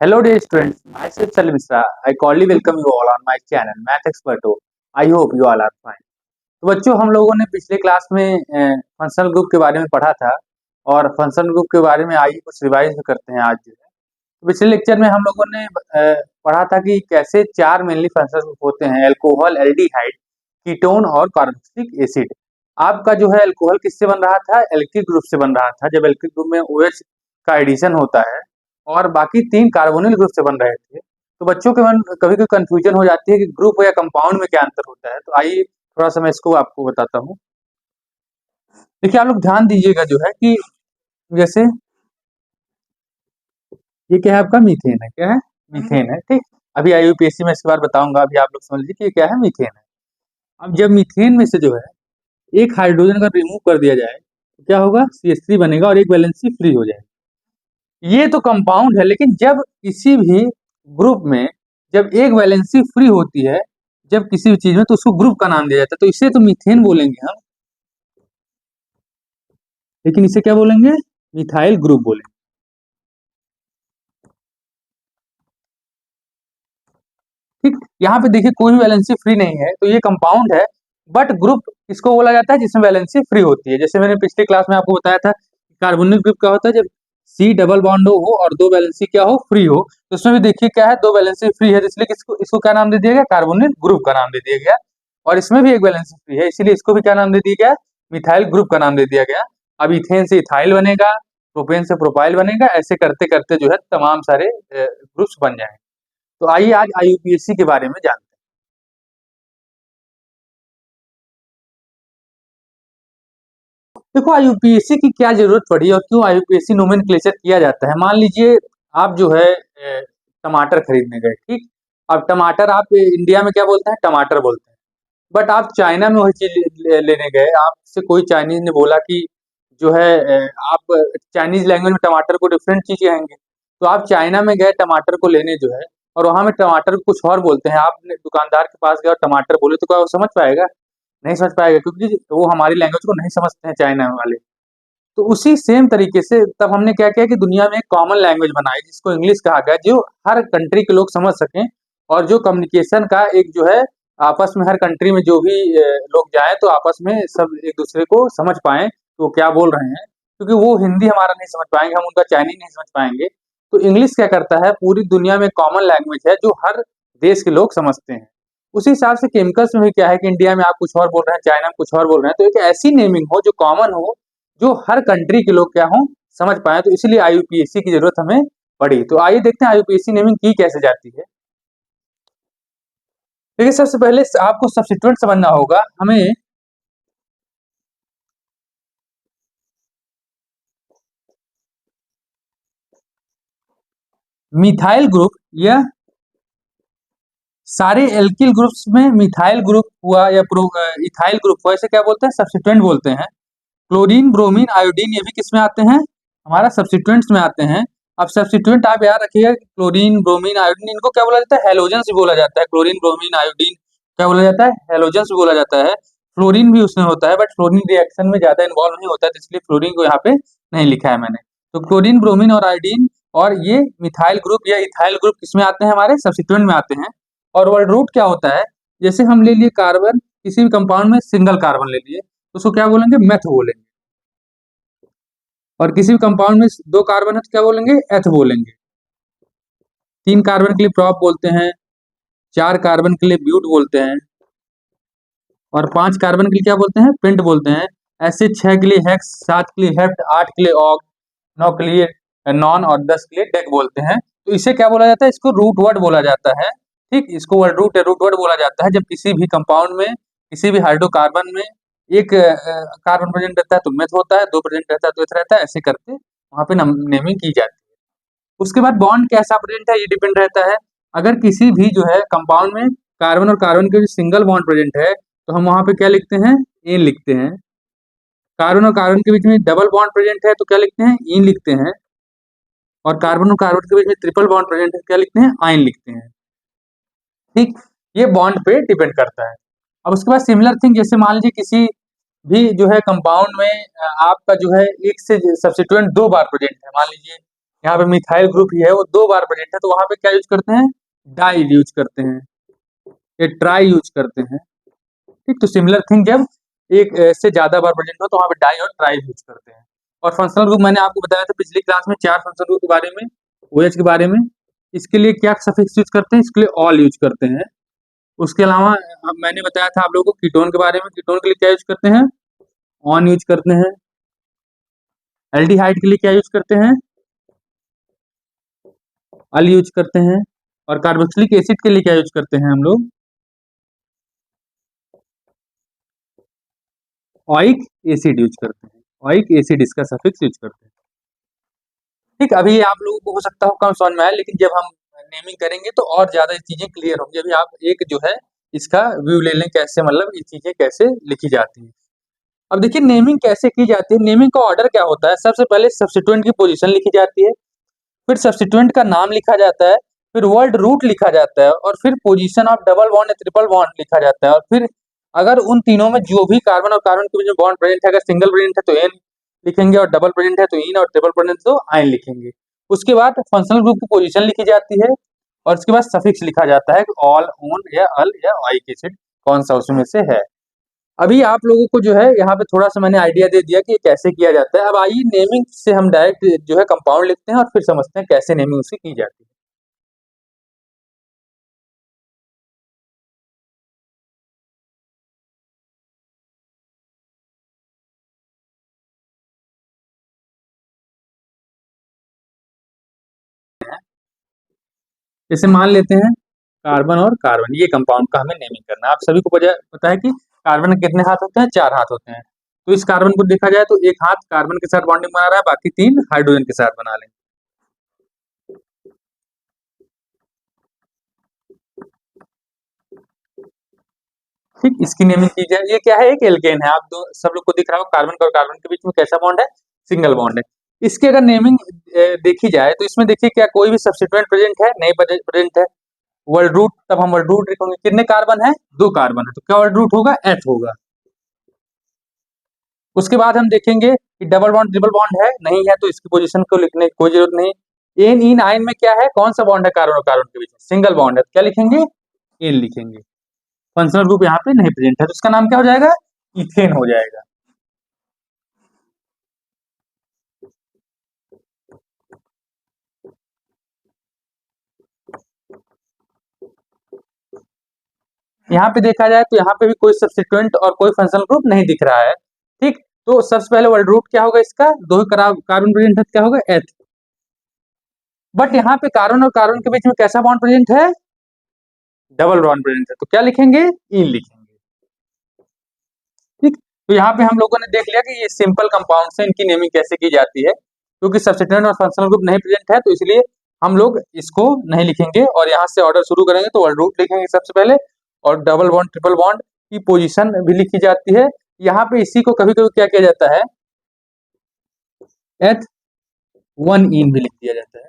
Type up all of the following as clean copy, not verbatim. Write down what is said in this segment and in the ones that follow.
Hello dear students, myself Salim Misra. I cordially welcome you all on my channel Math Experto. I hope you all are fine. तो बच्चों हम लोगों ने पिछले class में functional group के बारे में पढ़ा था और फंक्शनल ग्रुप के बारे में आइए कुछ रिवाइज करते हैं आज जो है। तो पिछले लेक्चर में हम लोगों ने पढ़ा था कि कैसे चार मेनली फंक्शनल ग्रुप होते हैं, अल्कोहल, एल्डिहाइड, कीटोन और कार्बोक्सिलिक एसिड। आपका जो है अल्कोहल किससे बन रहा था? एल्किल ग्रुप से बन रहा था, जब एल्किल ग्रुप में OH का एडिशन होता है और बाकी तीन कार्बोनिल ग्रुप से बन रहे थे। तो बच्चों के मन कभी कभी कंफ्यूजन हो जाती है कि ग्रुप या कंपाउंड में क्या अंतर होता है। तो आइए थोड़ा सा मैं इसको आपको बताता हूँ। देखिए आप लोग ध्यान दीजिएगा जो है कि जैसे ये क्या है, आपका मीथेन है। क्या है? मीथेन है। ठीक, अभी IUPAC में इसके बारे बताऊंगा। अभी आप लोग समझ लीजिए कि ये क्या है, मीथेन है। अब जब मीथेन में से जो है एक हाइड्रोजन अगर रिमूव कर दिया जाए तो क्या होगा? CH3 बनेगा और एक वैलेंसी फ्री हो जाएगा। ये तो कंपाउंड है, लेकिन जब किसी भी ग्रुप में जब एक वैलेंसी फ्री होती है, जब किसी भी चीज में, तो उसको ग्रुप का नाम दिया जाता है। तो इसे तो मीथेन बोलेंगे हम, लेकिन इसे क्या बोलेंगे? मिथाइल ग्रुप बोलेंगे। ठीक, यहाँ पे देखिए कोई भी वैलेंसी फ्री नहीं है, तो ये कंपाउंड है। बट ग्रुप किसको बोला जाता है? जिसमें वैलेंसी फ्री होती है। जैसे मैंने पिछले क्लास में आपको बताया था कार्बोनिल ग्रुप क्या होता है, जब C डबल बॉन्ड हो और दो वैलेंसी क्या हो? फ्री हो। तो उसमें भी देखिए क्या है, दो वैलेंसी फ्री है, इसलिए किसको इसको क्या नाम दे दिया गया? कार्बोनिल ग्रुप का नाम दे दिया गया। और इसमें भी एक वैलेंसी फ्री है, इसीलिए इसको भी क्या नाम दे दिया गया? मिथाइल ग्रुप का नाम दे दिया गया। अब इथेन से इथाइल बनेगा, प्रोपेन से प्रोपाइल बनेगा, ऐसे करते करते जो है तमाम सारे ग्रुप्स बन जाएंगे। तो आइए आज IUPAC के बारे में जानते हैं। देखो IUPAC की क्या जरूरत पड़ी और क्यों IUPAC नोमेनक्लेचर किया जाता है। मान लीजिए आप जो है टमाटर खरीदने गए। ठीक, अब टमाटर आप इंडिया में क्या बोलते हैं? टमाटर बोलते हैं। बट आप चाइना में वही चीज लेने गए, आपसे कोई चाइनीज ने बोला कि जो है आप चाइनीज लैंग्वेज में टमाटर को डिफरेंट चीज कहेंगे। तो आप चाइना में गए टमाटर को लेने जो है, और वहां में टमाटर को कुछ और बोलते हैं। आप दुकानदार के पास गए और टमाटर बोले, तो क्या वो समझ पाएगा? नहीं समझ पाएगा, क्योंकि वो हमारी लैंग्वेज को नहीं समझते हैं चाइना वाले। तो उसी सेम तरीके से तब हमने क्या किया कि दुनिया में एक कॉमन लैंग्वेज बनाई जिसको इंग्लिश कहा गया, जो हर कंट्री के लोग समझ सकें और जो कम्युनिकेशन का एक जो है आपस में, हर कंट्री में जो भी लोग जाएं तो आपस में सब एक दूसरे को समझ पाएं तो वो क्या बोल रहे हैं। क्योंकि वो हिंदी हमारा नहीं समझ पाएंगे, हम उनका चाइनीज नहीं समझ पाएंगे। तो इंग्लिश क्या करता है, पूरी दुनिया में कॉमन लैंग्वेज है जो हर देश के लोग समझते हैं। उसी हिसाब से केमिकल्स में भी क्या है कि इंडिया में आप कुछ और बोल रहे हैं, चाइना में कुछ और बोल रहे हैं, तो एक ऐसी नेमिंग हो जो कॉमन हो, जो हर कंट्री के लोग क्या हों, समझ पाए। तो इसलिए IUPAC की जरूरत हमें पड़ी। तो आइए देखते हैं IUPAC नेमिंग की कैसे जाती है। देखिए सबसे पहले आपको सब्स्टिट्यूएंट समझना होगा हमें। मिथाइल ग्रुप या सारे एल्किल ग्रुप्स में मिथाइल ग्रुप हुआ या इथाइल ग्रुप हुआ, इसे क्या बोलते हैं? सब्स्टिट्यूएंट बोलते हैं। क्लोरीन, ब्रोमीन, आयोडीन ये भी किस में आते हैं? हमारा सब्स्टिट्यूएंट्स में आते हैं। अब सब्स्टिट्यूएंट आप याद रखिएगा, क्लोरीन, ब्रोमीन, आयोडीन, इनको क्या बोला जाता है? हैलोजेंस भी बोला जाता है। क्लोरीन, ब्रोमीन, आयोडीन क्या बोला जाता है? हैलोजेंस भी बोला जाता है। फ्लोरीन भी उसमें होता है, बट फ्लोरीन रिएक्शन में ज्यादा इन्वॉल्व नहीं होता है, तो इसलिए फ्लोरीन को यहाँ पे नहीं लिखा है मैंने। तो क्लोरीन, ब्रोमीन और आयोडीन और ये मिथाइल ग्रुप या इथाइल ग्रुप किसमें आते हैं? हमारे सब्स्टिट्यूएंट में आते हैं। और वर्ड रूट क्या होता है? जैसे हम ले लिए कार्बन, किसी भी कंपाउंड में सिंगल कार्बन ले लिए तो उसको क्या बोलेंगे? मेथ बोलेंगे। और किसी भी कंपाउंड में दो कार्बन है तो क्या बोलेंगे? एथ बोलेंगे। तीन कार्बन के लिए प्रॉप बोलते हैं, चार कार्बन के लिए ब्यूट बोलते हैं, और पांच कार्बन के लिए क्या बोलते हैं? पेंट बोलते हैं। ऐसे छह के लिए हेक्स, सात के लिए हेप्ट, आठ के लिए ऑक्ट, नौ के लिए नॉन और 10 के लिए डेक बोलते हैं। तो इसे क्या बोला जाता है? इसको रूट वर्ड बोला जाता है। ठीक, इसको वर्ड रूट या रूट वर्ड बोला जाता है। जब किसी भी कंपाउंड में, किसी भी हाइड्रोकार्बन में एक कार्बन प्रेजेंट रहता है तो मेथ होता है, दो प्रेजेंट रहता है तो एथ रहता है, ऐसे करके वहां पे नेमिंग की जाती है। उसके बाद बॉन्ड कैसा प्रेजेंट है ये डिपेंड रहता है। अगर किसी भी जो है कंपाउंड में कार्बन और कार्बन के बीच सिंगल बॉन्ड प्रेजेंट है तो हम वहां पे क्या लिखते हैं? एन लिखते हैं। कार्बन और कार्बन के बीच में डबल बॉन्ड प्रेजेंट है तो क्या लिखते हैं? इन लिखते हैं। और कार्बन और कार्बन के बीच में ट्रिपल बॉन्ड प्रेजेंट है, क्या लिखते हैं? आइन लिखते हैं। ठीक, ये बॉन्ड पे डिपेंड करता है। अब उसके बाद सिमिलर थिंग, जैसे मान लीजिए किसी भी जो है कंपाउंड में आपका जो है एक से सब्स्टिट्यूएंट दो बार प्रेजेंट है। मान लीजिए यहाँ पे मिथाइल ग्रुप ही है वो 2 बार प्रेजेंट है, तो वहां पे क्या यूज करते हैं, डाई यूज करते हैं, ये ट्राई यूज करते हैं। ठीक, तो सिमिलर थिंग जब एक से ज्यादा बार प्रेजेंट हो तो वहां पे डाई और ट्राई यूज करते हैं। और फंक्शनल ग्रुप मैंने आपको बताया था पिछली क्लास में 4 फंक्शनल ग्रुप के बारे में, ओएच के बारे में। इसके लिए क्या सफिक्स यूज करते हैं, इसके लिए ऑल यूज करते हैं। उसके अलावा मैंने बताया था आप लोगों को कीटोन के बारे में, कीटोन के लिए क्या यूज करते हैं, ऑन यूज करते हैं। एल्डिहाइड के लिए क्या यूज करते हैं, अल यूज करते हैं। और कार्बोक्सिलिक एसिड के लिए क्या यूज करते हैं हम लोग, ऑइक एसिड यूज करते हैं। ऑइक एसिड इसका सफिक्स यूज करते हैं। ठीक, अभी ये आप लोगों को हो सकता हो कम समझ में आए, लेकिन जब हम नेमिंग करेंगे तो और ज्यादा चीजें क्लियर होंगी। अभी आप एक जो है इसका व्यू ले लें, कैसे मतलब ये चीजें कैसे लिखी जाती हैं। अब देखिए नेमिंग कैसे की जाती है। नेमिंग का ऑर्डर क्या होता है, सबसे पहले सब्स्टिट्यूएंट की पोजीशन लिखी जाती है, फिर सब्स्टिट्यूएंट का नाम लिखा जाता है, फिर वर्ड रूट लिखा जाता है, और फिर पोजीशन ऑफ डबल बॉन्ड या ट्रिपल बॉन्ड लिखा जाता है। और फिर अगर उन तीनों में जो भी कार्बन और कार्बन के बीच में बॉन्ड प्रेजेंट है, अगर सिंगल प्रेजेंट है तो एन लिखेंगे, और डबल प्रेजेंट है तो इन, और ट्रिपल प्रेजेंट तो आइन लिखेंगे। उसके बाद फंक्शनल ग्रुप की पोजीशन लिखी जाती है, और उसके बाद सफिक्स लिखा जाता है, ऑल, ऑन या अल या ऑइक एसिड कौन सा उसमें से है। अभी आप लोगों को जो है यहाँ पे थोड़ा सा मैंने आइडिया दे दिया कि ये कैसे किया जाता है। अब आइए नेमिंग से हम डायरेक्ट जो है कंपाउंड लिखते हैं और फिर समझते हैं कैसे नेमिंग उसकी की जाती है। जैसे मान लेते हैं कार्बन और कार्बन, ये कंपाउंड का हमें नेमिंग करना है। आप सभी को पता है कि कार्बन के कितने हाथ होते हैं, 4 हाथ होते हैं। तो इस कार्बन को देखा जाए तो एक हाथ कार्बन के साथ बॉन्डिंग बना रहा है, बाकी 3 हाइड्रोजन के साथ बना लेंगे। ठीक, इसकी नेमिंग की जाए। ये क्या है, एक एल्केन है। आप दो सब लोग को दिख रहा हो कार्बन और कार्बन के बीच में कैसा बॉन्ड है, सिंगल बॉन्ड है। इसकी अगर नेमिंग देखी जाए तो इसमें देखिए क्या कोई भी सब्स्टिट्यूएंट प्रेजेंट है, नहीं प्रेजेंट है। वर्ड रूट, तब हम वर्ड रूट लिखेंगे। कितने कार्बन है, 2 कार्बन है, तो क्या वर्ड रूट होगा, एथ होगा। उसके बाद हम देखेंगे कि डबल बॉन्ड ट्रिपल बॉन्ड है, नहीं है, तो इसकी पोजीशन को लिखने की कोई जरूरत नहीं। एन इन आयन में क्या है, कौन सा बॉन्ड है कार्बन और कार्बन के बीच में, सिंगल बॉन्ड है, तो क्या लिखेंगे, एन लिखेंगे। फंक्शनल ग्रुप यहाँ पे नहीं प्रेजेंट है, तो इसका नाम क्या हो जाएगा, इथेन हो जाएगा। यहाँ पे देखा जाए तो यहाँ पे भी कोई सब्स्टिट्यूएंट और कोई फंक्शनल ग्रुप नहीं दिख रहा है। ठीक, तो सबसे पहले वर्ड रूट क्या होगा इसका, 2 कार्बन प्रेजेंट है, क्या होगा, एथ। बट यहाँ पे कार्बन और कार्बन के बीच में कैसा बॉन्ड प्रेजेंट है, डबल बॉन्ड प्रेजेंट है, तो क्या लिखेंगे, इन लिखेंगे। ठीक, तो यहाँ पे हम लोगों ने देख लिया कि ये सिंपल कंपाउंड से इनकी नेमिंग कैसे की जाती है। क्योंकि सब्स्टिट्यूएंट और फंक्शनल ग्रुप नहीं प्रेजेंट है, तो इसलिए हम लोग इसको नहीं लिखेंगे, और यहाँ से ऑर्डर शुरू करेंगे तो वर्ड रूट लिखेंगे सबसे पहले, और डबल बॉन्ड ट्रिपल बॉन्ड की पोजीशन भी लिखी जाती है। यहाँ पे इसी को कभी कभी क्या किया जाता है, एथ 1 इन भी लिख दिया जाता है।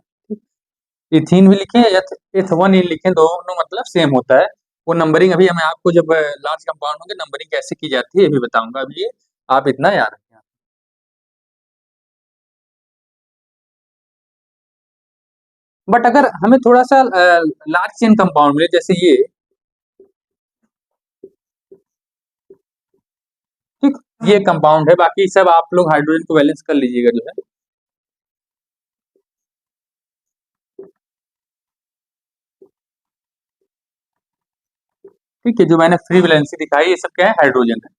इथीन भी लिखें, एथ 1 इन लिखें, दोनों मतलब सेम होता है। वो नंबरिंग अभी मैं आपको जब लार्ज कंपाउंड होंगे नंबरिंग कैसे की जाती है ये भी बताऊंगा। अभी ये आप इतना याद रखें। बट अगर हमें थोड़ा सा लार्ज चेन कंपाउंड मिले, जैसे ये, ठीक, ये कंपाउंड है, बाकी सब आप लोग हाइड्रोजन को बैलेंस कर लीजिएगा जो है। ठीक है, जो मैंने फ्री वैलेंसी दिखाई ये सब क्या है, हाइड्रोजन है।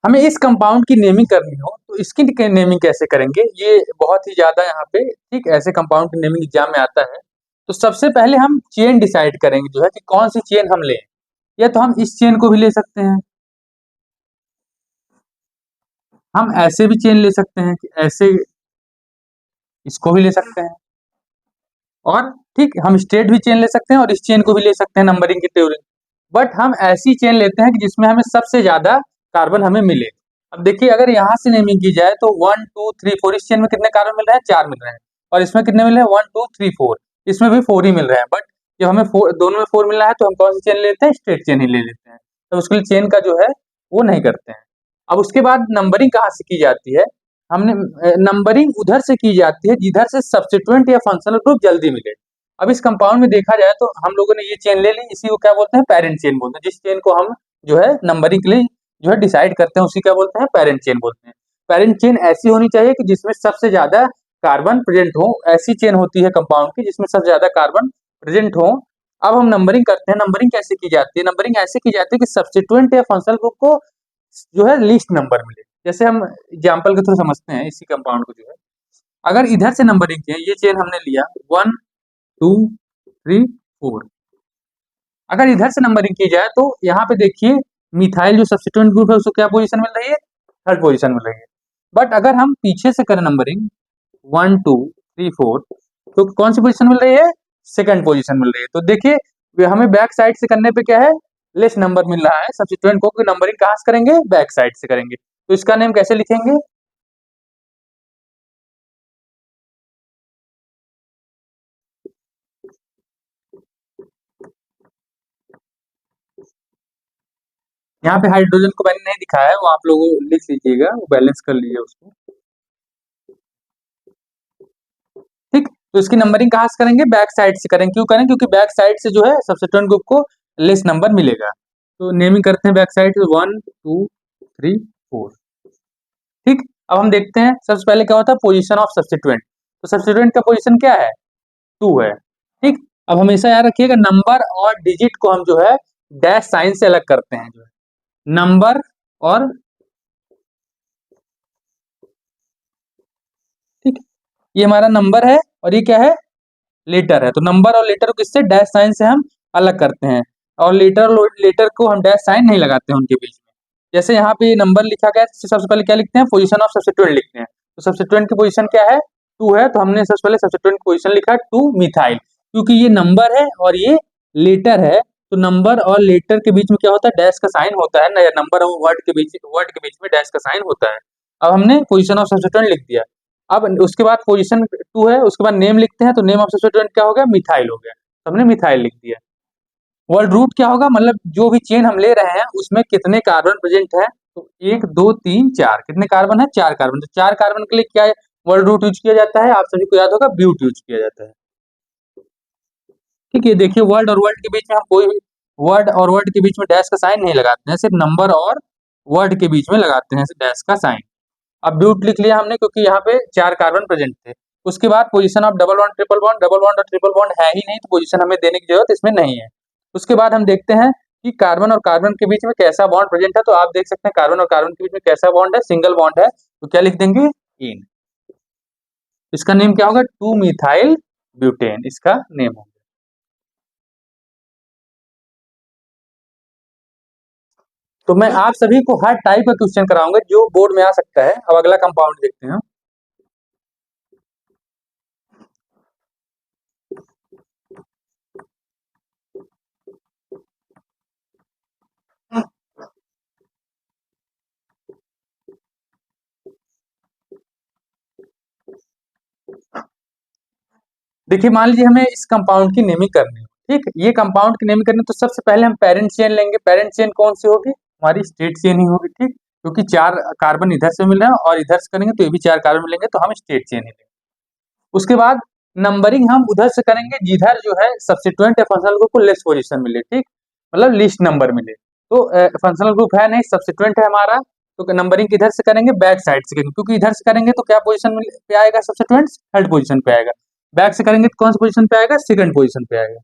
हमें इस कंपाउंड की नेमिंग करनी हो तो इसकी नेमिंग कैसे करेंगे, ये बहुत ही ज्यादा यहाँ पे, ठीक, ऐसे कंपाउंड की नेमिंग एग्जाम में आता है। तो सबसे पहले हम चेन डिसाइड करेंगे जो है कि कौन सी चेन हम लें। या तो हम इस चेन को भी ले सकते हैं, हम ऐसे भी चेन ले सकते हैं कि ऐसे, इसको भी ले सकते हैं, और ठीक हम स्ट्रेट भी चेन ले सकते हैं और इस चेन को भी ले सकते हैं नंबरिंग की थ्योरी। बट हम ऐसी चेन लेते हैं कि जिसमें हमें सबसे ज्यादा कार्बन हमें मिले। अब देखिए अगर यहाँ से नेमिंग की जाए तो 1 2 3 4, इस चेन में कितने कार्बन मिल रहे हैं, 4 मिल रहे हैं। और इसमें कितने मिल रहे हैं 1 2 3 4, इसमें भी 4 ही मिल रहे हैं। बट जब हमें दोनों में 4 मिल रहा है तो हम कौन सी चेन लेते हैं, स्ट्रेट चेन ही ले लेते हैं। तो उसके लिए चेन का जो है वो नहीं करते हैं। अब उसके बाद नंबरिंग कहाँ से की जाती है, हमने नंबरिंग उधर से की जाती है जिधर से सब्स्टिट्यूएंट या फंक्शनल ग्रुप जल्दी मिले। अब इस कंपाउंड में देखा जाए तो हम लोगों ने ये चेन ले ली, इसी को क्या बोलते हैं, पेरेंट चेन बोलते हैं। जिस चेन को हम जो है नंबरिंग के लिए जो है डिसाइड करते हैं उसी क्या बोलते हैं, पेरेंट चेन बोलते हैं। पेरेंट चेन ऐसी होनी चाहिए कि जिसमें सबसे ज्यादा कार्बन प्रेजेंट हो, ऐसी चेन होती है कंपाउंड की जिसमें सबसे ज्यादा कार्बन प्रेजेंट हो। अब हम नंबरिंग करते हैं, नंबरिंग कैसे की जाती है, नंबरिंग ऐसे की जाती है कि सब्स्टिट्यूएंट या फंक्शनल ग्रुप को जो है लीस्ट नंबर मिले। जैसे हम एग्जाम्पल के थ्रू समझते हैं इसी कंपाउंड को जो है, अगर इधर से नंबरिंग किया, ये चेन हमने लिया 1 2 3 4, अगर इधर से नंबरिंग की जाए तो यहाँ पे देखिए मिथाइल जो सब्स्टिट्यूएंट ग्रुप है उसको क्या पोजीशन मिल रही है, थर्ड पोजीशन मिल रही है। बट अगर हम पीछे से करें नंबरिंग 1 2 3 4, तो कौन सी पोजीशन मिल रही है, सेकंड पोजीशन मिल रही है। तो देखिए हमें बैक साइड से करने पे क्या है, लेस नंबर मिल रहा है सब्स्टिट्यूएंट को, नंबरिंग कहाँ से करेंगे, बैक साइड से करेंगे। तो इसका नेम कैसे लिखेंगे, यहाँ पे हाइड्रोजन को मैंने नहीं दिखाया है, वो आप लोग लिख लीजिएगा, वो बैलेंस कर लीजिए उसको। ठीक, तो इसकी नंबरिंग कहाँ से करेंगे, बैक साइड से करेंगे। क्यों करें, क्योंकि बैक साइड से जो है सब्स्टिट्यूएंट ग्रुप को लेस नंबर मिलेगा। तो नेमिंग करते हैं बैक साइड से 1 2 3 4। ठीक, अब हम देखते हैं सबसे पहले क्या होता है, पोजीशन ऑफ सब्स्टिट्यूएंट। तो सब्स्टिट्यूएंट का पोजीशन क्या है, 2 है। ठीक, अब हमेशा याद रखिएगा नंबर और डिजिट को हम जो है डैश साइन से अलग करते हैं, जो है नंबर और, ठीक, ये हमारा नंबर है और ये क्या है, लेटर है। तो नंबर और लेटर को किससे, डैश साइन से हम अलग करते हैं। और लेटर लेटर को हम डैश साइन नहीं लगाते हैं उनके बीच में। जैसे यहाँ पे नंबर लिखा गया है, सबसे पहले क्या लिखते हैं, पोजीशन ऑफ सब्स्टिट्यूएंट लिखते हैं। तो सब्स्टिट्यूएंट की पोजीशन क्या है, 2 है, तो हमने सबसे पहले सब्स्टिट्यूएंट की पोजीशन लिखा है 2 मिथाइल। क्योंकि ये नंबर है और ये लेटर है, तो नंबर और लेटर के बीच में क्या होता है, डैश का साइन होता है ना, या नंबर और वर्ड के बीच में डैश का साइन होता है। अब हमने पोजीशन ऑफ सब्स्टिट्यूएंट लिख दिया। अब उसके बाद पोजीशन 2 है, उसके बाद नेम लिखते हैं, तो नेम ऑफ सब्स्टिट्यूएंट क्या हो गया, मिथाइल हो गया, तो हमने मिथाइल लिख दिया। वर्ड रूट क्या होगा, मतलब जो भी चेन हम ले रहे हैं उसमें कितने कार्बन प्रेजेंट है। तो 1 2 3 4, कितने कार्बन है, 4 कार्बन। तो 4 कार्बन के लिए क्या वर्ड रूट यूज किया जाता है, आप सभी को याद होगा, ब्यूट यूज किया जाता है। ठीक है, देखिए वर्ड और वर्ड के बीच में हम कोई भी वर्ड और वर्ड के बीच में डैश का साइन नहीं लगाते हैं, सिर्फ नंबर और वर्ड के बीच में लगाते हैं डैश का साइन। अब ब्यूट लिख लिया हमने क्योंकि यहाँ पे 4 कार्बन प्रेजेंट थे। उसके बाद position of double bond triple bond, double bond और ट्रिपल बॉन्ड है ही नहीं, तो पोजीशन हमें देने की जरूरत इसमें नहीं है। उसके बाद हम देखते हैं कि कार्बन और कार्बन के बीच में कैसा बॉन्ड प्रेजेंट है। तो आप देख सकते हैं कार्बन और कार्बन के बीच में कैसा बॉन्ड है, सिंगल बॉन्ड है, तो क्या लिख देंगे, इन। इसका नेम क्या होगा, 2 मिथाइल ब्यूटेन, इसका नेम होगा। तो मैं आप सभी को हर टाइप का क्वेश्चन कराऊंगा जो बोर्ड में आ सकता है। अब अगला कंपाउंड देखते हैं। देखिए मान लीजिए हमें इस कंपाउंड की नेमिंग करनी है। ठीक, ये कंपाउंड की नेमिंग करनी है, तो सबसे पहले हम पेरेंट चेन लेंगे। पेरेंट चेन कौन सी होगी, हमारी स्टेट चेन ही होगी। ठीक, क्योंकि 4 कार्बन इधर से मिल रहे हैं और इधर से करेंगे तो ये भी 4 कार्बन मिलेंगे, तो हम स्टेट चेन ही लेंगे। उसके बाद नंबरिंग हम उधर से करेंगे जिधर जो है सब्स्टिट्यूएंट या फंक्शनल ग्रुप को लेस पोजीशन मिले। ठीक, मतलब लीस्ट नंबर मिले। तो फंक्शनल ग्रुप है नहीं, सब्स्टिट्यूएंट है हमारा, तो नंबरिंग किधर से करेंगे, बैक साइड से करेंगे, क्योंकि इधर से करेंगे तो क्या पोजीशन पे आएगा, सब्स्टिट्यूएंट थर्ड पोजीशन पे आएगा। बैक से करेंगे तो कौन सी पोजीशन पे आएगा, सेकंड पोजीशन पे आएगा।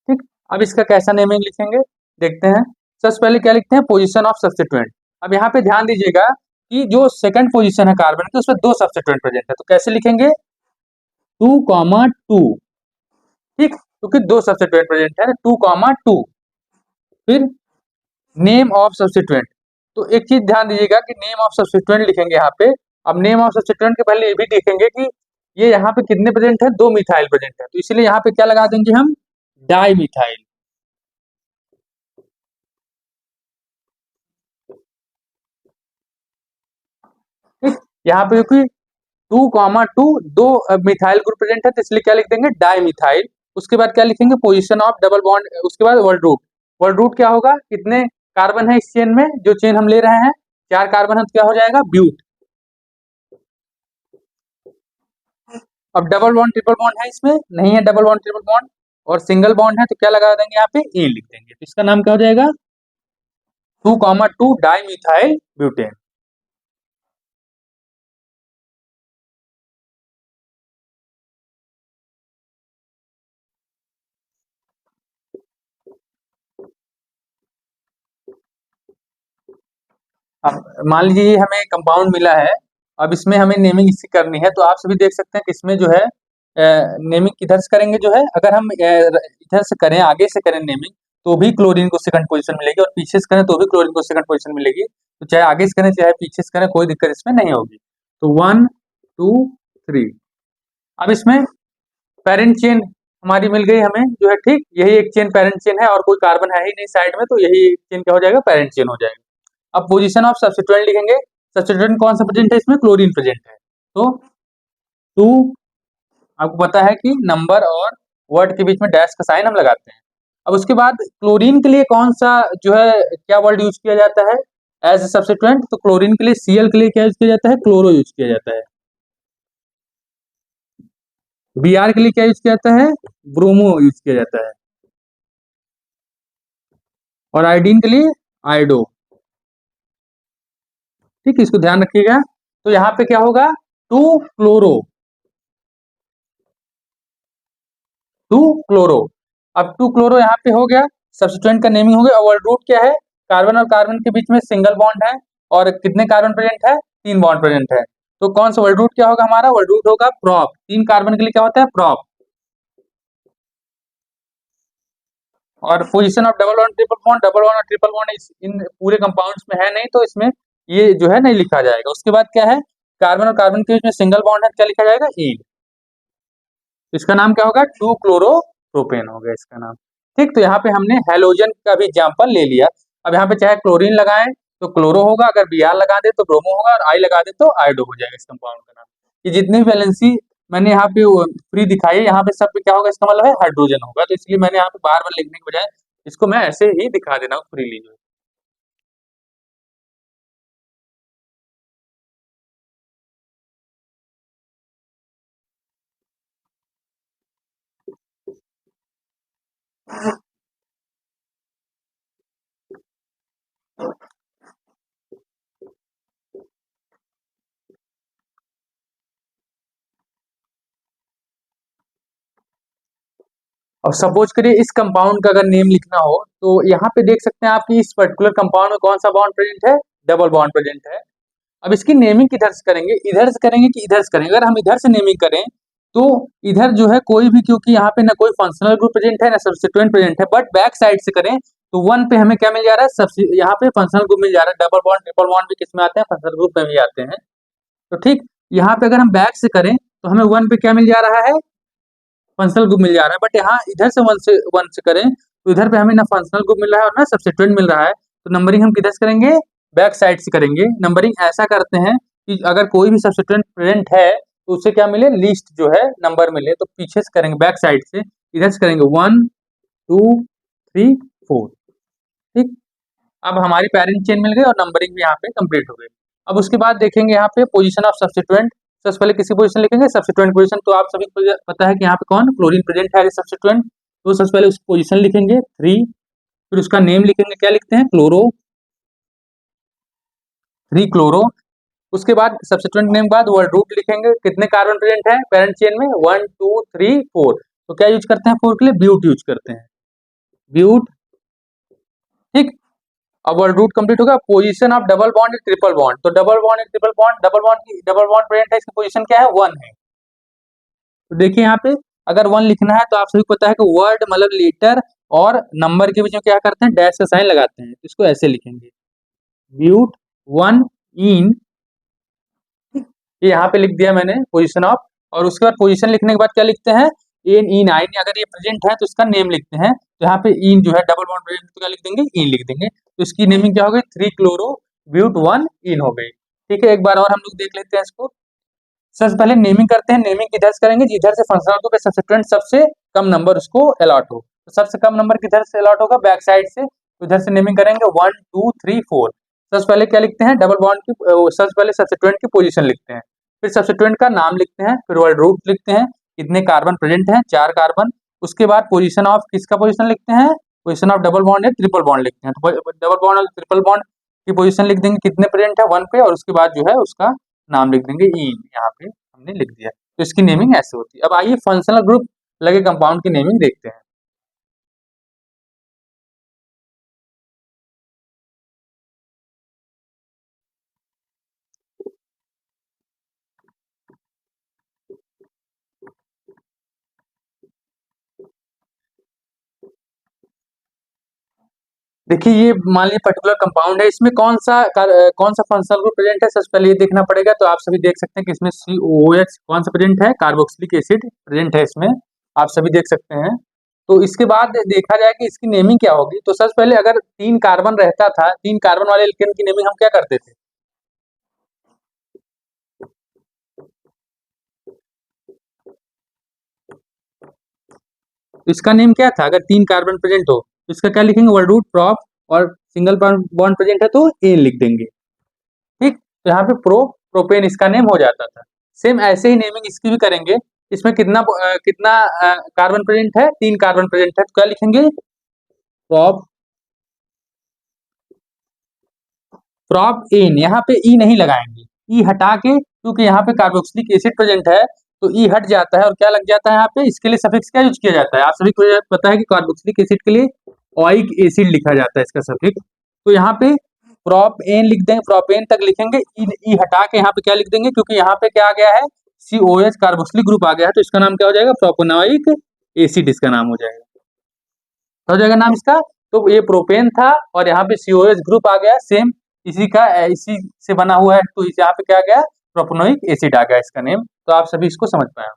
ठीक, अब इसका कैसा नेमिंग लिखेंगे, देखते हैं। सबसे पहले क्या लिखते हैं, पोजीशन ऑफ सब्स्टिट्यूएंट। अब यहाँ पे ध्यान दीजिएगा कि जो सेकंड पोजीशन है कार्बन की उसमें 2 सब्स्टिट्यूएंट प्रेजेंट है, तो कैसे लिखेंगे, 2,2। ठीक, क्योंकि 2 सब्स्टिट्यूएंट प्रेजेंट है, 2,2। फिर नेम ऑफ सब्स्टिट्यूएंट। तो एक चीज ध्यान दीजिएगा कि नेम ऑफ सब्स्टिट्यूएंट लिखेंगे यहाँ पे। अब नेम ऑफ सब्स्टिट्यूएंट के पहले ये भी देखेंगे कि ये यहाँ पे कितने प्रेजेंट है, 2 मिथाइल प्रेजेंट है, तो इसलिए यहाँ पे क्या लगा देंगे हम, डाई मिथाइल। ठीक, यहाँ पे क्योंकि 2, 2 मिथाइल ग्रुप प्रेजेंट है तो इसलिए क्या लिख देंगे, डाई मिथाइल। उसके बाद क्या लिखेंगे, पोजीशन ऑफ डबल बॉन्ड, उसके बाद वर्ड रूट। वर्ड रूट क्या होगा, कितने कार्बन है इस चेन में, जो चेन हम ले रहे हैं 4 कार्बन है तो क्या हो जाएगा, ब्यूट। अब डबल बॉन्ड ट्रिपल बॉन्ड है इसमें, नहीं है डबल बॉन्ड ट्रिपल बॉन्ड, और सिंगल बॉन्ड है तो क्या लगा देंगे यहाँ पे, ए लिख देंगे, तो इसका नाम क्या हो जाएगा, 2, 2 डाई मिथाइल ब्यूटेन। अब मान लीजिए ये हमें कंपाउंड मिला है, अब इसमें हमें नेमिंग इसकी करनी है, तो आप सभी देख सकते हैं कि इसमें जो है नेमिंग किधर से करेंगे, जो है अगर हम इधर से करें, आगे से करें नेमिंग, तो भी क्लोरीन को सेकंड पोजीशन मिलेगी, और पीछे से करें तो भी क्लोरीन को सेकंड पोजीशन मिलेगी। तो चाहे आगे से करें चाहे पीछे से करें, कोई दिक्कत इसमें नहीं होगी। तो 1, 2, 3। अब इसमें पेरेंट चेन हमारी मिल गई हमें, जो है ठीक, यही एक चेन पेरेंट चेन है, और कोई कार्बन है ही नहीं साइड में, तो यही चेन क्या हो जाएगा, पेरेंट चेन हो जाएगा। अब पोजीशन ऑफ सब्स्टिट्यूएंट लिखेंगे, सब्स्टिट्यूएंट कौन सा प्रेजेंट है इसमें, क्लोरीन प्रेजेंट है, तो 2, आपको पता है कि नंबर और वर्ड के बीच में डैश का साइन हम लगाते हैं। अब उसके बाद क्लोरीन के लिए कौन सा जो है क्या वर्ड यूज किया जाता है एज ए सब्स्टिट्यूएंट, तो क्लोरीन के लिए Cl के लिए क्या यूज किया जाता है, क्लोरो यूज किया जाता है। Br के लिए क्या यूज किया जाता है, ब्रोमो यूज किया जाता है, और आयोडीन के लिए आयोडो। ठीक है, इसको ध्यान रखिएगा। तो यहाँ पे क्या होगा, 2 क्लोरो, 2 क्लोरो। अब 2 क्लोरो यहाँ पे हो गया, सब्स्टिट्यूएंट का नेमिंग हो गया। और वर्ड रूट क्या है, कार्बन और कार्बन के बीच में सिंगल बॉन्ड है, और कितने कार्बन प्रेजेंट है, 3 बॉन्ड प्रेजेंट है। तो कौन सा वर्ड रूट क्या होगा हमारा, वर्ड रूट होगा प्रॉप। 3 कार्बन के लिए क्या होता है, प्रॉप। और position of double bond triple bond, double bond और ट्रिपल बॉन्ड इन पूरे कंपाउंड्स में है नहीं, तो इसमें ये जो है नहीं लिखा जाएगा। उसके बाद क्या है, कार्बन और कार्बन के बीच में सिंगल बॉन्ड है, क्या लिखा जाएगा, ईन। इसका नाम क्या होगा, 2 क्लोरोप्रोपेन हो गया इसका नाम। ठीक, तो यहाँ पे हमने हेलोजन का भी एग्जाम्पल ले लिया। अब यहाँ पे चाहे क्लोरीन लगाएं तो क्लोरो होगा, अगर Br लगा दे तो ब्रोमो होगा, और आई लगा दे तो आयोडो हो जाएगा इस कंपाउंड का नाम। ये जितनी भी वैलेंसी मैंने यहाँ पे फ्री दिखाई है, यहाँ पे सब पे क्या होगा, इसका मतलब है हाइड्रोजन होगा, तो इसलिए मैंने यहाँ पे बार बार लिखने के बजाय इसको मैं ऐसे ही दिखा देना हूँ फ्रीली जो है। अब सपोज करिए इस कंपाउंड का अगर नेम लिखना हो, तो यहाँ पे देख सकते हैं आपकी इस पर्टिकुलर कंपाउंड में कौन सा बॉन्ड प्रेजेंट है, डबल बॉन्ड प्रेजेंट है। अब इसकी नेमिंग किधर से करेंगे, इधर से करेंगे कि इधर से करेंगे। अगर हम इधर से नेमिंग करें तो इधर जो है कोई भी, क्योंकि यहाँ पे ना कोई फंक्शनल ग्रुप प्रेजेंट है ना सब्स्टिट्यूएंट प्रेजेंट है, बट बैक साइड से करें तो 1 पे हमें क्या मिल जा रहा है, यहाँ पे फंक्शनल ग्रुप मिल जा रहा है। डबल बॉन्ड ट्रिपल बॉन्ड भी किसमें आते हैं, फंक्शनल ग्रुप में भी आते हैं। तो ठीक, यहाँ पे अगर हम बैक से करें तो हमें 1 पे क्या मिल जा रहा है, फंक्शनल ग्रुप मिल जा रहा है। बट यहाँ इधर से 1 से करें तो इधर पे हमें ना फंक्शनल ग्रुप मिल रहा है और ना सब्स्टिट्यूएंट मिल रहा है। तो नंबरिंग हम किधर से करेंगे, बैक साइड से करेंगे। नंबरिंग ऐसा करते हैं कि अगर कोई भी सब्स्टिट्यूएंट प्रेजेंट है तो उससे क्या मिले, लिस्ट जो है नंबर मिले, तो पीछे से करेंगे बैक साइड से, इधर से करेंगे 1, 2, 3, 4। ठीक, अब हमारी पेरेंट चेन मिल गई और नंबरिंग भी यहाँ पे कंप्लीट हो गई। अब उसके बाद देखेंगे यहाँ पे पोजीशन ऑफ सब्स्टिट्यूएंट। सबसे पहले किसी पोजीशन लिखेंगे, सब्स्टिट्यूएंट पोजीशन। तो आप सभी को पता है कि यहाँ पे कौन, क्लोरीन प्रेजेंट है सब्स्टिट्यूएंट, तो सबसे पहले उसकी पोजीशन लिखेंगे 3, फिर उसका नेम लिखेंगे, क्या लिखते हैं, क्लोरो, 3 क्लोरो। उसके बाद सब्स्टिट्यूएंट नेम के बाद वर्ड रूट लिखेंगे, कितने कार्बन प्रेजेंट है पेरेंट चेन में, 1, 2, 3, 4। तो क्या यूज करते हैं 4 के लिए, ब्यूट यूज करते हैं, ब्यूट। ठीक, अब वर्ड रूट कंप्लीट होगा। Position of double bond triple bond, तो double bond triple bond, double bond present है, इसकी पोजीशन क्या है, 1 है। तो देखिए यहाँ पे अगर 1 लिखना है तो आप सभी को पता है कि वर्ड मतलब लेटर और नंबर के बीच में क्या करते हैं, डैश का साइन लगाते हैं, इसको ऐसे लिखेंगे, ब्यूट 1 इन। ये यहाँ पे लिख दिया मैंने पोजीशन ऑफ। और उसके बाद पोजीशन लिखने के बाद क्या लिखते हैं, इन इन आइन, अगर ये प्रेजेंट है तो इसका नेम लिखते हैं। तो यहाँ पे इन जो है डबल बॉन्ड प्रेजेंट, तो क्या लिख देंगे, इन लिख देंगे। तो इसकी नेमिंग क्या हो गई, 3 क्लोरो ब्यूट 1 इन हो गई। ठीक है, एक बार और हम लोग देख लेते हैं इसको। सबसे पहले नेमिंग करते हैं। नेमिंग किधर से करेंगे, जिधर से फंक्शनल ग्रुप या सब्स्टिट्यूएंट सबसे कम नंबर उसको अलॉट हो। तो सबसे कम नंबर किधर से अलॉट होगा, बैक साइड से। तो इधर से नेमिंग करेंगे 1 2 3 4। सबसे पहले क्या लिखते हैं, डबल बॉन्ड की सबसे पहले सब्स्टिट्यूएंट की पोजीशन लिखते हैं, फिर सब्स्टिट्यूएंट का नाम लिखते हैं, फिर वर्ड रूट लिखते हैं, कितने कार्बन प्रेजेंट हैं, 4 कार्बन। उसके बाद पोजीशन ऑफ किसका पोजीशन लिखते हैं, पोजीशन ऑफ डबल बॉन्ड है, ट्रिपल बॉन्ड लिखते हैं। तो डबल बॉन्ड और ट्रिपल बॉन्ड की पोजीशन लिख देंगे, कितने प्रेजेंट है 1 पे, और उसके बाद जो है उसका नाम लिख देंगे ई, यहाँ पे हमने लिख दिया। तो इसकी नेमिंग ऐसे होती है। अब आइए फंक्शनल ग्रुप लगे कंपाउंड की नेमिंग देखते हैं। देखिए ये मान लीजिए पर्टिकुलर कंपाउंड है, इसमें कौन सा फंक्शनल ग्रुप प्रेजेंट है, सबसे पहले ये देखना पड़ेगा। तो आप सभी देख सकते हैं कि इसमें COOH कौन सा प्रेजेंट है, कार्बोक्सिलिक एसिड प्रेजेंट है इसमें, आप सभी देख सकते हैं। तो इसके बाद देखा जाए कि इसकी नेमिंग क्या होगी। तो सबसे पहले अगर 3 कार्बन रहता था, 3 कार्बन वाले एल्केन की नेमिंग हम क्या करते थे, तो इसका नेम क्या था, अगर 3 कार्बन प्रेजेंट हो तो इसका क्या लिखेंगे, वर्ड रूट प्रॉप, और सिंगल बॉन्ड प्रेजेंट है तो एन लिख देंगे। ठीक, तो यहाँ पे प्रोपेन इसका नेम हो जाता था। सेम ऐसे ही नेमिंग इसकी भी करेंगे। इसमें कितना कार्बन प्रेजेंट है, 3 कार्बन प्रेजेंट है, तो क्या लिखेंगे, प्रॉप प्रॉप एन। यहाँ पे ई नहीं लगाएंगे, ई हटा के, क्योंकि यहाँ पे कार्बोक्सिलिक एसिड प्रेजेंट है तो ई हट जाता है और क्या लग जाता है यहाँ पे, इसके लिए सफिक्स क्या यूज किया जाता है, आप सभी को पता है कि कार्बोक्सिलिक एसिड के लिए ओइक एसिड लिखा जाता है इसका सफिक्स। तो यहाँ पे प्रोप एन लिख देंगे, प्रोपेन तक लिखेंगे, ई हटा के यहाँ पे क्या लिख देंगे, क्योंकि यहाँ पे क्या आ गया है, COH कार्बोक्सिलिक ग्रुप आ गया है, तो इसका नाम क्या हो जाएगा, प्रोपेनोइक एसिड इसका नाम हो जाएगा। हो जाएगा नाम इसका। तो ये प्रोपेन था और यहाँ पे COH ग्रुप आ गया सेम इसी से बना हुआ है, तो यहाँ पे क्या आ गया, प्रोपेनोइक एसिड आ गया इसका नेम। तो आप सभी इसको समझ पाए।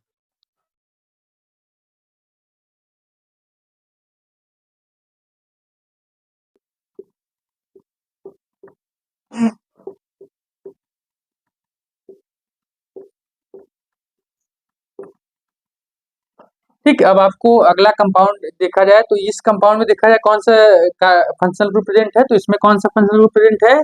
ठीक, अब आपको अगला कंपाउंड देखा जाए, तो इस कंपाउंड में देखा जाए कौन सा फंक्शनल ग्रुप प्रेजेंट है। तो इसमें कौन सा फंक्शनल ग्रुप प्रेजेंट है,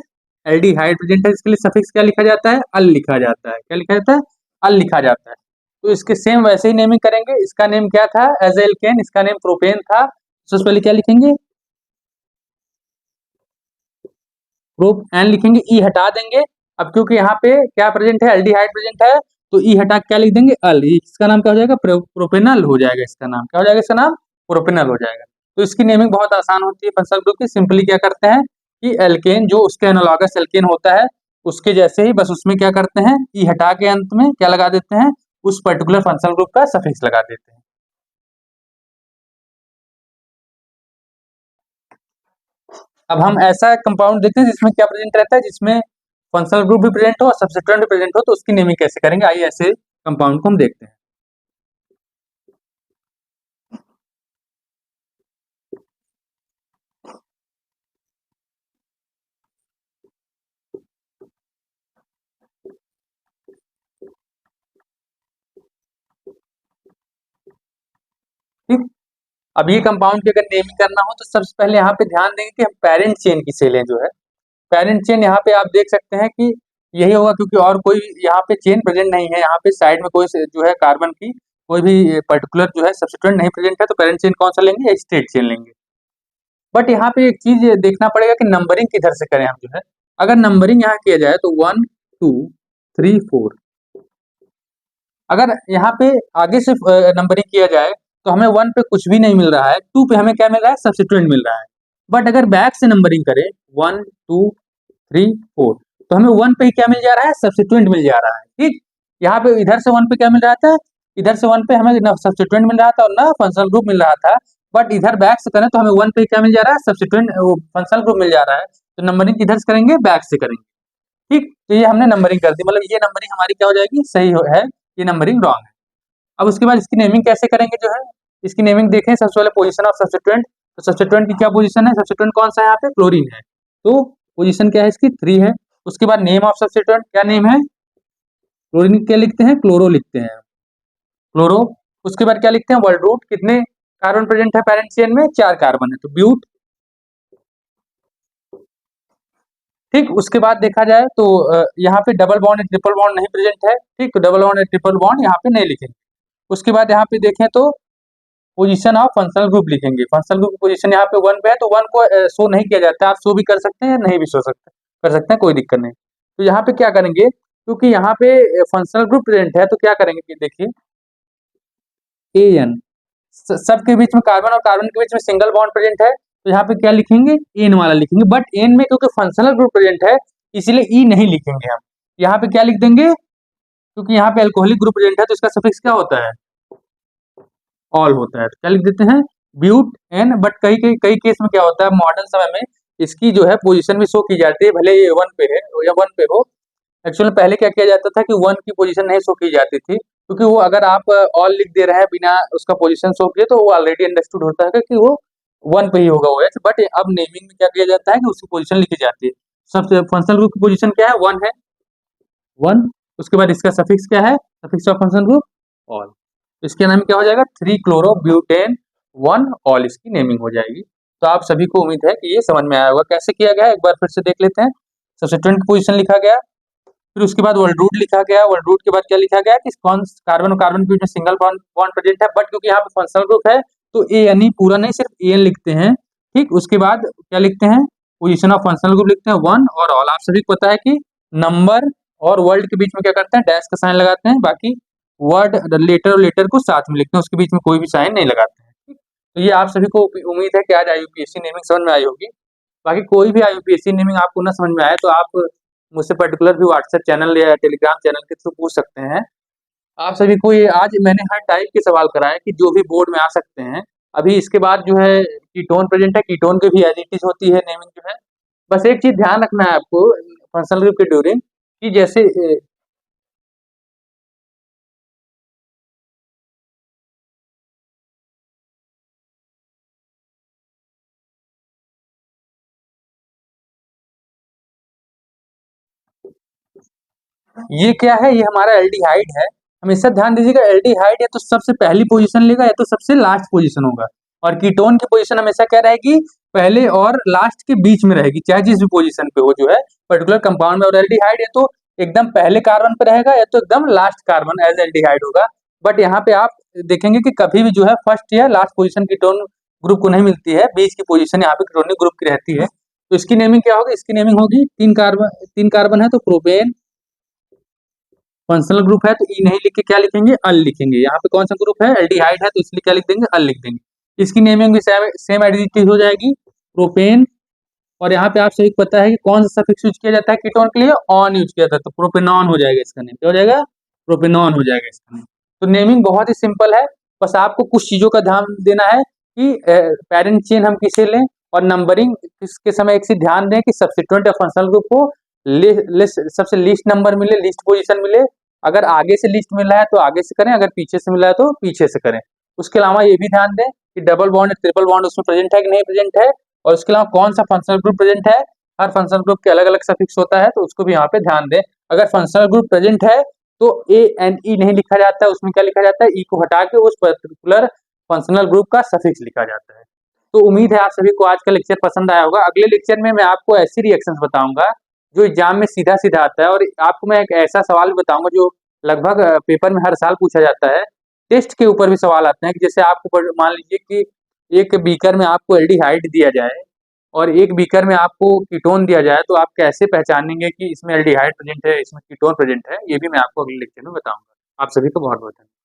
एल्डिहाइड प्रेजेंट है। इसके लिए सफिक्स क्या लिखा जाता है, अल लिखा जाता है। क्या लिखा जाता है, अल लिखा जाता है। तो इसके सेम वैसे ही नेमिंग करेंगे। इसका नेम क्या था, एज एल्केन, इसका नेम प्रोपेन था। सबसे पहले क्या लिखेंगे, प्रोप एन लिखेंगे, ई हटा देंगे। अब क्योंकि यहाँ पे क्या प्रेजेंट है, एल्डिहाइड प्रेजेंट है, तो ई हटा क्या लिख देंगे, अल। इसका नाम क्या हो जाएगा, प्रोपेनल हो जाएगा। इसका नाम क्या हो जाएगा, इसका नाम प्रोपेनल हो जाएगा। तो इसकी नेमिंग बहुत आसान होती है फंक्शनल ग्रुप की। सिंपली क्या करते हैं कि एल्केन जो उसके एनालॉगस एल्केन होता है उसके जैसे ही, बस उसमें क्या करते हैं, ई हटा के अंत में क्या लगा देते हैं, उस पर्टिकुलर फंक्शनल ग्रुप का सफिक्स लगा देते हैं। अब हम ऐसा कंपाउंड देखते हैं जिसमें क्या प्रेजेंट रहता है, जिसमें फंक्शनल ग्रुप भी प्रेजेंट हो और सब्स्टिट्यूएंट भी प्रेजेंट हो, तो उसकी नेमिंग कैसे करेंगे, आइए ऐसे कंपाउंड को हम देखते हैं। ठीक, अब ये कंपाउंड की अगर नेमिंग करना हो तो सबसे पहले यहाँ पे ध्यान देंगे कि हम पेरेंट चेन की सेलें जो है, पेरेंट चेन यहाँ पे आप देख सकते हैं कि यही होगा, क्योंकि और कोई यहाँ पे चेन प्रेजेंट नहीं है। यहाँ पे साइड में कोई जो है कार्बन की कोई भी पर्टिकुलर जो है सब्स्टिट्यूएंट नहीं प्रेजेंट है, तो पेरेंट चेन कौन सा लेंगे, स्ट्रेट चेन लेंगे। बट यहाँ पे एक चीज देखना पड़ेगा कि नंबरिंग किधर से करें हम जो है। अगर नंबरिंग यहाँ किया जाए तो 1 2 3 4, अगर यहाँ पे आगे से नंबरिंग किया जाए तो हमें 1 पे कुछ भी नहीं मिल रहा है, 2 पे हमें क्या मिल रहा है, सब्स्टिट्यूएंट मिल रहा है। बट अगर बैक से नंबरिंग करें 1 2 3 4, तो हमें 1 पे ही क्या मिल जा रहा है, सब्स्टिट्यूएंट मिल जा रहा है। ठीक, यहाँ पे इधर से 1 पे क्या मिल रहा था, इधर से 1 पे हमें ना सब्स्टिट्यूएंट मिल रहा था और ना फंक्शनल ग्रुप मिल रहा था। बट इधर बैक से करें तो हमें 1 पे क्या मिल जा रहा है, सब्स्टिट्यूएंट फंक्शनल ग्रुप मिल जा रहा है। तो नंबरिंग किधर से करेंगे, बैक से करेंगे। ठीक, तो ये हमने नंबरिंग कर दी, मतलब ये नंबरिंग हमारी क्या हो जाएगी, सही है, ये नंबरिंग रॉन्ग है। अब उसके बाद इसकी नेमिंग कैसे करेंगे जो है, इसकी नेमिंग देखें। सबसे पहले पोजीशन ऑफ सब्स्टिट्यूएंट, तो सब्स्टिट्यूएंट की क्या पोजीशन है, सब्स्टिट्यूएंट कौन सा है यहाँ पे, क्लोरीन है, तो पोजीशन क्या है इसकी 3 है। उसके बाद नेम ऑफ सब्स्टिट्यूएंट, क्या नेम है, क्लोरीन क्या लिखते हैं, क्लोरो लिखते हैं, क्लोरो। उसके बाद क्या लिखते हैं, वर्ल्ड रूट। कितने कार्बन प्रेजेंट है पैरेंट चेन में, 4 कार्बन है, तो ब्यूट। ठीक, उसके बाद देखा जाए तो यहाँ पे डबल बॉन्ड ट्रिपल बॉन्ड नहीं प्रेजेंट है। ठीक, तो डबल बॉन्ड ट्रिपल बॉन्ड यहाँ पे नहीं लिखेंगे। उसके बाद यहाँ पे देखें तो पोजीशन ऑफ फंक्शनल ग्रुप लिखेंगे। फंक्शनल ग्रुप की पोजीशन यहाँ पे 1 पे है, तो 1 को शो नहीं किया जाता है। आप शो भी कर सकते हैं, नहीं भी शो सकते कर सकते हैं, कोई दिक्कत नहीं। तो यहाँ पे क्या करेंगे, क्योंकि यहाँ पे फंक्शनल ग्रुप प्रेजेंट है, तो क्या करेंगे कि देखिए एन, सबके बीच में कार्बन और कार्बन के बीच में सिंगल बॉन्ड प्रेजेंट है, तो यहाँ पे क्या लिखेंगे, एन वाला लिखेंगे। बट एन में क्योंकि फंक्शनल ग्रुप प्रेजेंट है, इसलिए ई नहीं लिखेंगे हम। यहाँ पे क्या लिख देंगे, क्योंकि यहाँ पे अल्कोहलिक ग्रुप प्रेजेंट है, तो इसका सफिक्स क्या होता है, ऑल होता है। तो क्या लिख देते हैं, ब्यूट एन। बट कई कई कई केस में क्या होता है, मॉडर्न समय में इसकी जो है पोजीशन भी शो की जाती है, भले ये 1 पे है या 1 पे हो। एक्चुअली पहले क्या किया जाता था कि 1 की पोजीशन नहीं शो की जाती थी, क्योंकि वो अगर आप ऑल लिख दे रहे हैं बिना उसका पोजीशन शो किए, तो वो ऑलरेडी अंडरस्टूड होता है कि वो 1 पे ही होगा OH। बट अब नेमिंग में क्या किया जाता है कि उसकी पोजीशन लिखी जाती है। सबसे फंक्शनल ग्रुप की पोजीशन क्या है, 1 है, 1। उसके बाद इसका सफिक्स क्या है, suffix of functional group all. इसके नाम क्या हो जाएगा, 3 क्लोरो ब्यूटेन 1 ऑल, इसकी नेमिंग हो जाएगी। तो आप सभी को उम्मीद है कि ये समझ में आया होगा कैसे किया गया है। एक बार फिर से देख लेते हैं। सब्स्टिट्यूएंट पोजीशन लिखा गया, फिर उसके बाद वर्ल्ड रूट लिखा गया। वर्ल्ड रूट के बाद क्या लिखा गया कि कौन कार्बन और कार्बन के बीच में सिंगल बॉन्ड बॉन्ड प्रेजेंट है, बट क्योंकि यहाँ पे फंक्शनल ग्रुप है तो ए यानी पूरा नहीं, सिर्फ एन लिखते हैं। ठीक, उसके बाद क्या लिखते हैं, पोजीशन ऑफ फंक्शनल ग्रुप लिखते हैं 1 और ऑल। आप सभी को पता है कि नंबर और वर्ड के बीच में क्या करते हैं, डैश का साइन लगाते हैं। बाकी वर्ड लेटर और लेटर को साथ में लिखते हैं, उसके बीच में कोई भी साइन नहीं लगाते हैं। ठीक? तो ये आप सभी को उम्मीद है कि आज IUPAC नेमिंग समझ में आई होगी। बाकी कोई भी IUPAC नेमिंग आपको ना समझ में आए तो आप मुझसे पर्टिकुलर भी व्हाट्सएप चैनल या टेलीग्राम चैनल के थ्रू पूछ सकते हैं। आप सभी को ये आज मैंने हर टाइप के सवाल कराए कि जो भी बोर्ड में आ सकते हैं। अभी इसके बाद जो है कीटोन प्रेजेंट है, कीटोन के भी एज इट इज होती है नेमिंग जो है। बस एक चीज ध्यान रखना है आपको फंक्शनल ग्रुप के ड्यूरिंग, कि जैसे ये क्या है, ये हमारा एल्डिहाइड है। हमेशा ध्यान दीजिएगा, एल्डिहाइड या तो सबसे पहली पोजीशन लेगा या तो सबसे लास्ट पोजीशन होगा। और कीटोन की पोजीशन हमेशा क्या रहेगी, पहले और लास्ट के बीच में रहेगी, चाहे जिस भी पोजीशन पे हो जो है पर्टिकुलर कंपाउंड में। और एल्डिहाइड या तो एकदम पहले कार्बन पे रहेगा या तो एकदम लास्ट कार्बन एज एल्डिहाइड होगा। बट यहाँ पे आप देखेंगे कि कभी भी जो है फर्स्ट या लास्ट पोजीशन कीटोन ग्रुप को नहीं मिलती है, बीच की पोजीशन यहाँ पे कीटोनिक ग्रुप की रहती है। तो इसकी नेमिंग क्या होगी, इसकी नेमिंग होगी 3 कार्बन है तो प्रोपेन। फंक्शनल ग्रुप है तो ई नहीं लिख के क्या लिखेंगे, अल लिखेंगे। यहाँ पे कौन सा ग्रुप है, एल्डिहाइड है, तो इसलिए क्या लिख देंगे, अल लिख देंगे। इसकी नेमिंग भी सेम एडिटिव हो जाएगी, प्रोपेन। और यहाँ पे आप सभी को पता है कि कौन सा सफिक्स यूज किया जाता है कीटोन के लिए, ऑन यूज किया जाता है, तो प्रोपेनॉन हो जाएगा इसका नेम। क्या हो जाएगा, प्रोपेनॉन हो जाएगा इसका नेम। तो नेमिंग बहुत ही सिंपल है, बस आपको कुछ चीजों का ध्यान देना है कि पेरेंट चेन हम किसे लें, और नंबरिंग किसके समय एक से ध्यान दें कि सब्स्टिट्यूएंट या फंक्शनल ग्रुप को सबसे लीस्ट नंबर मिले, लीस्ट पोजीशन मिले। अगर आगे से लिस्ट मिल रहा है तो आगे से करें, अगर पीछे से मिल रहा है तो पीछे से करें। उसके अलावा ये भी ध्यान दें कि डबल बॉन्ड ट्रिपल बॉन्ड उसमें प्रेजेंट है कि नहीं प्रेजेंट है, और उसके अलावा कौन सा फंक्शनल ग्रुप प्रेजेंट है। हर फंक्शनल ग्रुप के अलग अलग सफिक्स होता है, तो उसको भी यहाँ पे ध्यान दें। अगर फंक्शनल ग्रुप प्रेजेंट है तो ANE नहीं लिखा जाता है, उसमें क्या लिखा जाता है, ई को हटा के उस पर्टिकुलर फंक्शनल ग्रुप का सफिक्स लिखा जाता है। तो उम्मीद है आप सभी को आज का लेक्चर पसंद आया होगा। अगले लेक्चर में मैं आपको ऐसी रिएक्शंस बताऊंगा जो एग्जाम में सीधा सीधा आता है, और आपको मैं एक ऐसा सवाल भी बताऊंगा जो लगभग पेपर में हर साल पूछा जाता है। टेस्ट के ऊपर भी सवाल आते हैं कि जैसे आपको मान लीजिए कि एक बीकर में आपको एल्डिहाइड दिया जाए और एक बीकर में आपको कीटोन दिया जाए, तो आप कैसे पहचानेंगे कि इसमें एल्डिहाइड प्रेजेंट है, इसमें कीटोन प्रेजेंट है। ये भी मैं आपको अगले लेक्चर में बताऊंगा। आप सभी को बहुत बहुत धन्यवाद।